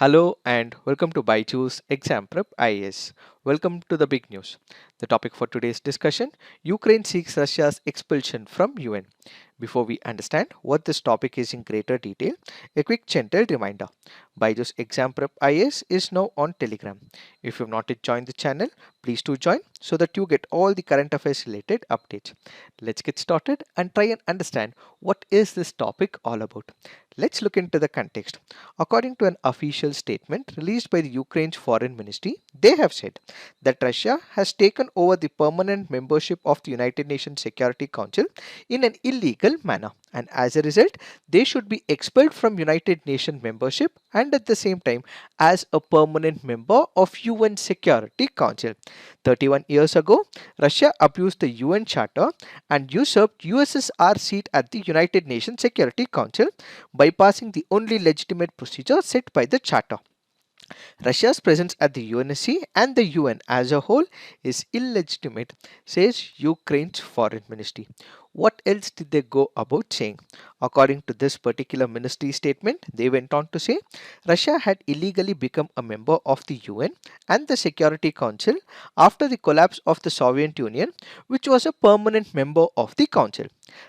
Hello and welcome to BYJU'S Exam Prep IAS. Welcome to the big news. The topic for today's discussion: Ukraine seeks Russia's expulsion from UN. Before we understand what this topic is in greater detail, a quick gentle reminder. BYJU'S Exam Prep IAS is now on Telegram. If you have not yet joined the channel, please do join so that you get all the current affairs related updates. Let's get started and try and understand what is this topic all about. Let's look into the context. According to an official statement released by the Ukraine's foreign ministry, they have said that Russia has taken over the permanent membership of the United Nations Security Council in an illegal manner, and as a result they should be expelled from United Nations membership and at the same time as a permanent member of UN Security Council. 31 years ago, Russia abused the UN Charter and usurped USSR seat at the United Nations Security Council, bypassing the only legitimate procedure set by the Charter. Russia's presence at the UNSC and the UN as a whole is illegitimate, says Ukraine's foreign ministry. What else did they go about saying? According to this particular ministry statement, they went on to say Russia had illegally become a member of the UN and the Security Council after the collapse of the Soviet Union, which was a permanent member of the Council.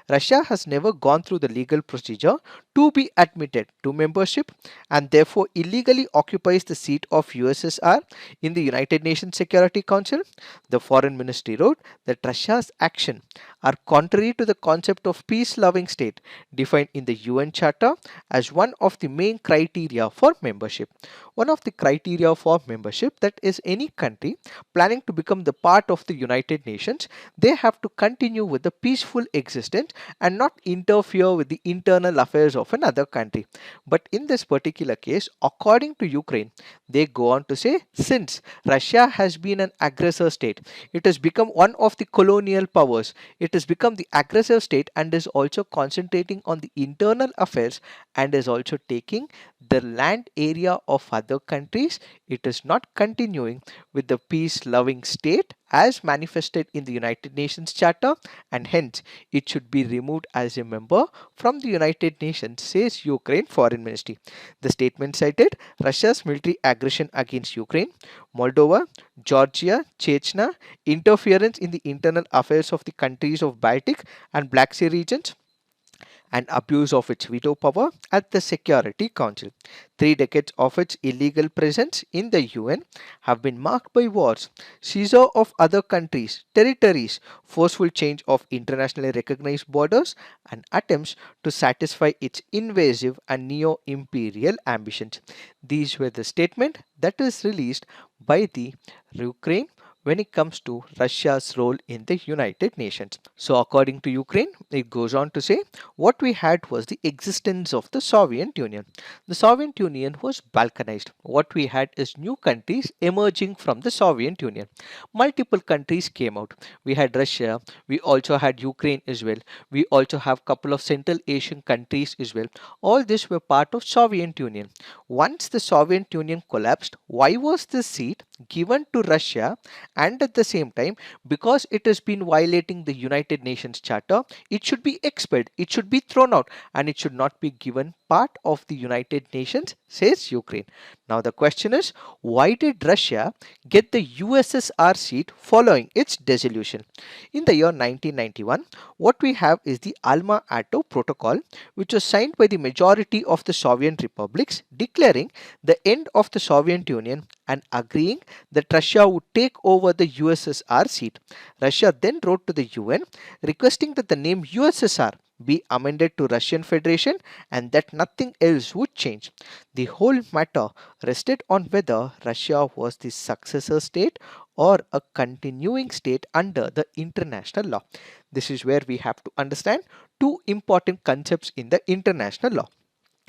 Russia has never gone through the legal procedure to be admitted to membership and therefore illegally occupies the seat of USSR in the United Nations Security Council. The foreign ministry wrote that Russia's actions are contrary to the concept of peace-loving state defined in the UN Charter as one of the main criteria for membership. One of the criteria for membership, that is any country planning to become the part of the United Nations, they have to continue with the peaceful existence and not interfere with the internal affairs of another country. But in this particular case, according to Ukraine, they go on to say since Russia has been an aggressor state, it has become one of the colonial powers, it has become the aggressive state and is also concentrating on the internal affairs and is also taking the land area of other countries. It is not continuing with the peace loving state as manifested in the United Nations Charter, and hence it should be removed as a member from the United Nations, says Ukraine Foreign Ministry. The statement cited Russia's military aggression against Ukraine, Moldova, Georgia, Chechnya, interference in the internal affairs of the countries of Baltic and Black Sea regions, and abuse of its veto power at the Security Council. 3 decades of its illegal presence in the UN have been marked by wars, seizure of other countries' territories, forceful change of internationally recognized borders, and attempts to satisfy its invasive and neo-imperial ambitions. These were the statement that is released by the Ukraine when it comes to Russia's role in the United Nations. So according to Ukraine, it goes on to say what we had was the existence of the Soviet Union. The Soviet Union was balkanized. What we had is new countries emerging from the Soviet Union. Multiple countries came out. We had Russia, we also had Ukraine as well. We also have couple of Central Asian countries as well. All these were part of Soviet Union. Once the Soviet Union collapsed, why was this seat given to Russia? And at the same time, because it has been violating the United Nations Charter, it should be expelled, it should be thrown out, and it should not be given part of the United Nations, says Ukraine. Now the question is, why did Russia get the USSR seat following its dissolution? In the year 1991, what we have is the Alma-Ata Protocol, which was signed by the majority of the Soviet republics, declaring the end of the Soviet Union and agreeing that Russia would take over the USSR seat. Russia then wrote to the UN requesting that the name USSR be amended to Russian Federation and that nothing else would change. The whole matter rested on whether Russia was the successor state or a continuing state under the international law. This is where we have to understand two important concepts in the international law.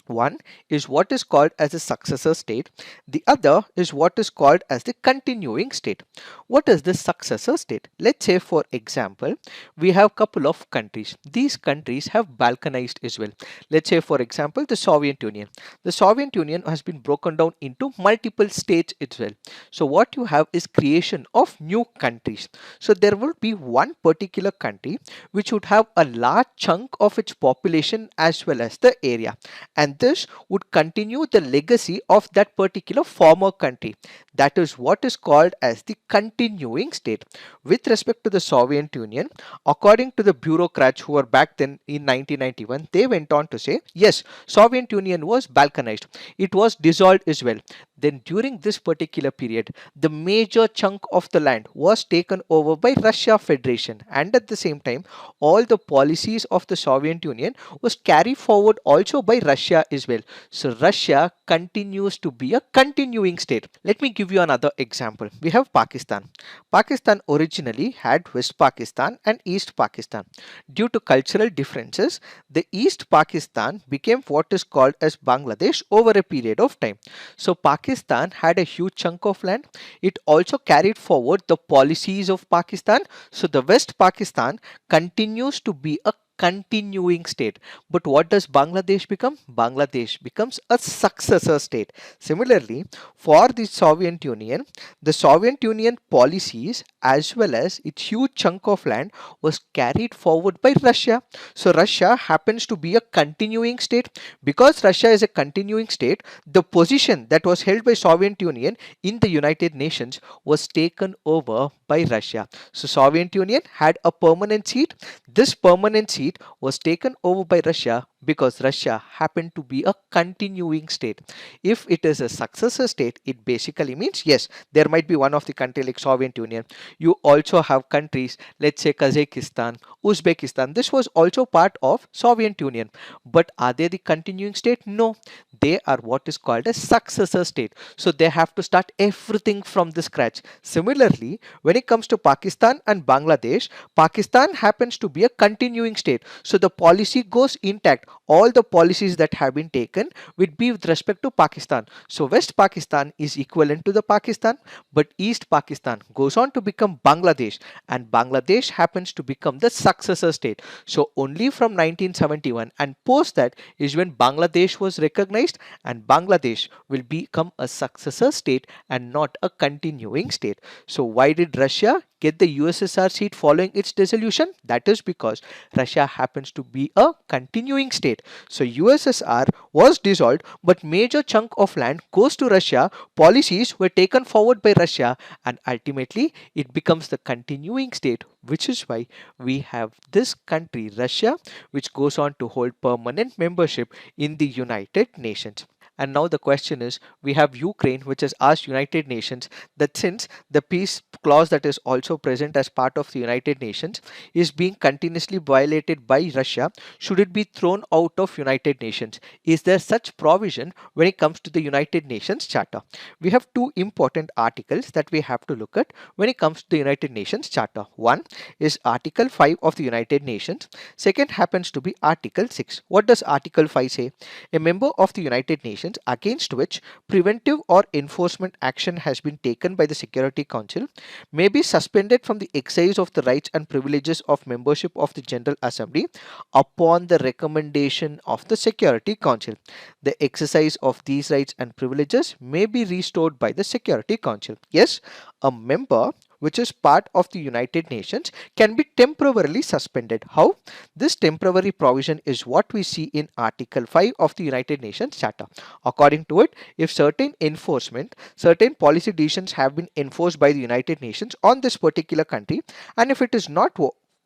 One is what is called as a successor state. The other is what is called as the continuing state. What is the successor state? Let's say for example, we have couple of countries. These countries have balkanized as well. Let's say for example, the Soviet Union. The Soviet Union has been broken down into multiple states as well. So what you have is creation of new countries. So there will be one particular country which would have a large chunk of its population as well as the area, and this would continue the legacy of that particular former country. That is what is called as the continuing state. With respect to the Soviet Union, according to the bureaucrats who were back then in 1991, they went on to say, yes, Soviet Union was balkanized. It was dissolved as well. Then during this particular period, the major chunk of the land was taken over by Russia Federation, and at the same time, all the policies of the Soviet Union was carried forward also by Russia as well. So Russia continues to be a continuing state. Let me give you another example. We have Pakistan. Pakistan originally had West Pakistan and East Pakistan. Due to cultural differences, the East Pakistan became what is called as Bangladesh over a period of time. So Pakistan had a huge chunk of land. It also carried forward the policies of Pakistan. So the West Pakistan continues to be a continuing state. But what does Bangladesh become? Bangladesh becomes a successor state. Similarly, for the Soviet Union policies as well as its huge chunk of land was carried forward by Russia. So Russia happens to be a continuing state. Because Russia is a continuing state, the position that was held by Soviet Union in the United Nations was taken over by Russia. So Soviet Union had a permanent seat. This permanent seat was taken over by Russia because Russia happened to be a continuing state. If it is a successor state, it basically means yes, there might be one of the country like Soviet Union. You also have countries, let's say Kazakhstan, Uzbekistan. This was also part of Soviet Union. But are they the continuing state? No, they are what is called a successor state. So they have to start everything from the scratch. Similarly, when it comes to Pakistan and Bangladesh, Pakistan happens to be a continuing state. So the policy goes intact. All the policies that have been taken would be with respect to Pakistan. So West Pakistan is equivalent to the Pakistan, but East Pakistan goes on to become Bangladesh, and Bangladesh happens to become the successor state. So only from 1971 and post that is when Bangladesh was recognized, and Bangladesh will become a successor state and not a continuing state. So why did Russia get the USSR seat following its dissolution? That is because Russia happens to be a continuing state. So USSR was dissolved, but major chunk of land goes to Russia. Policies were taken forward by Russia, and ultimately it becomes the continuing state, which is why we have this country Russia, which goes on to hold permanent membership in the United Nations. And now the question is, we have Ukraine, which has asked United Nations that since the peace clause that is also present as part of the United Nations is being continuously violated by Russia, should it be thrown out of United Nations? Is there such provision when it comes to the United Nations Charter? We have two important articles that we have to look at when it comes to the United Nations Charter. One is Article 5 of the United Nations. Second happens to be Article 6. What does Article 5 say? A member of the United Nations against which preventive or enforcement action has been taken by the Security Council may be suspended from the exercise of the rights and privileges of membership of the General Assembly upon the recommendation of the Security Council. The exercise of these rights and privileges may be restored by the Security Council. Yes, a member which is part of the United Nations can be temporarily suspended. How? This temporary provision is what we see in Article 5 of the United Nations Charter. According to it, if certain policy decisions have been enforced by the United Nations on this particular country, and if it is not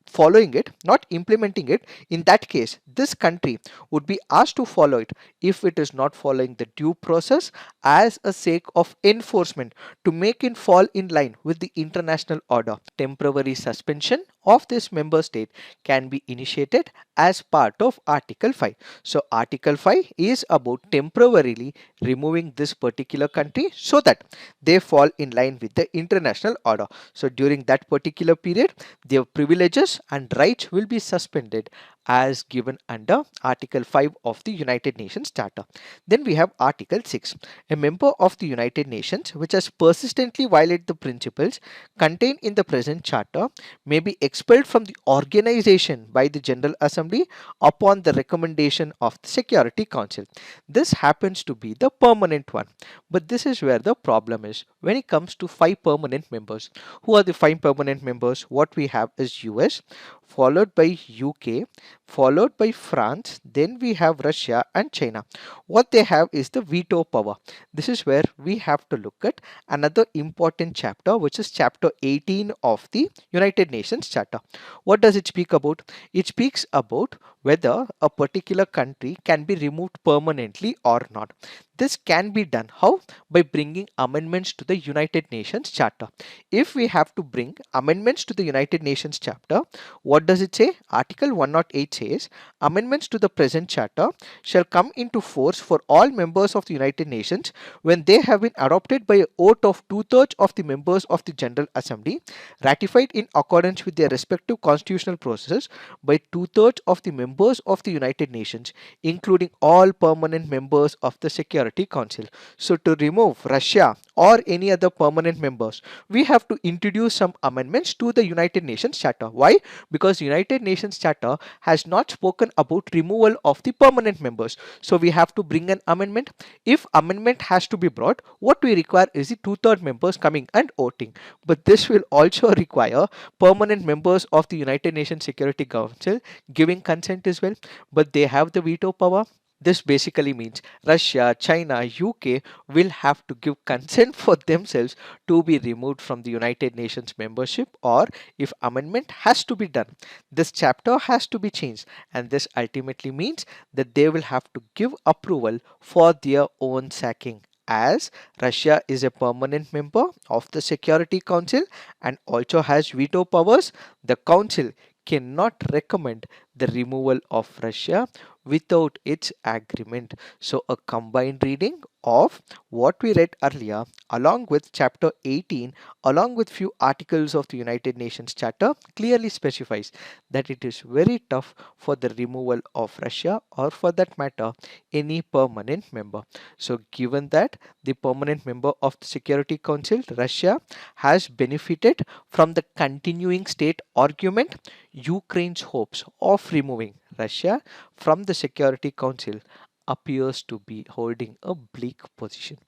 following it, not implementing it, in that case, this country would be asked to follow it if it is not following the due process as a sake of enforcement to make it fall in line with the international order. Temporary suspension of this member state can be initiated as part of Article 5. So Article 5 is about temporarily removing this particular country so that they fall in line with the international order. So during that particular period, their privileges and rights will be suspended as given under Article 5 of the United Nations Charter. Then we have Article 6. A member of the United Nations which has persistently violated the principles contained in the present charter may be expelled from the organization by the General Assembly upon the recommendation of the Security Council. This happens to be the permanent one. But this is where the problem is when it comes to 5 permanent members. Who are the 5 permanent members? What we have is US, followed by UK, followed by France, then we have Russia and China. What they have is the veto power. This is where we have to look at another important chapter, which is chapter 18 of the United Nations Charter. What does it speak about? It speaks about whether a particular country can be removed permanently or not. This can be done. How? By bringing amendments to the United Nations Charter. If we have to bring amendments to the United Nations Charter, what does it say? Article 108 says, amendments to the present charter shall come into force for all members of the United Nations when they have been adopted by a vote of two-thirds of the members of the General Assembly, ratified in accordance with their respective constitutional processes by two-thirds of the members of the United Nations, including all permanent members of the Security Council. So to remove Russia or any other permanent members, we have to introduce some amendments to the United Nations Charter. Why? Because United Nations Charter has not spoken about removal of the permanent members. So we have to bring an amendment. If amendment has to be brought, what we require is the two-third members coming and voting. But this will also require permanent members of the United Nations Security Council giving consent as well. But they have the veto power. This basically means Russia, China, UK will have to give consent for themselves to be removed from the United Nations membership, or if amendment has to be done, this chapter has to be changed, and this ultimately means that they will have to give approval for their own sacking, as Russia is a permanent member of the Security Council and also has veto powers. The Council cannot recommend the removal of Russia without its agreement. So a combined reading of what we read earlier along with chapter 18 along with few articles of the United Nations Charter clearly specifies that it is very tough for the removal of Russia, or for that matter any permanent member. So given that the permanent member of the Security Council, Russia, has benefited from the continuing state argument, Ukraine's hopes of removing Russia from the Security Council appears to be holding a bleak position.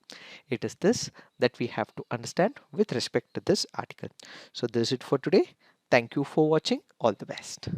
It is this that we have to understand with respect to this article. So this is it for today. Thank you for watching. All the best.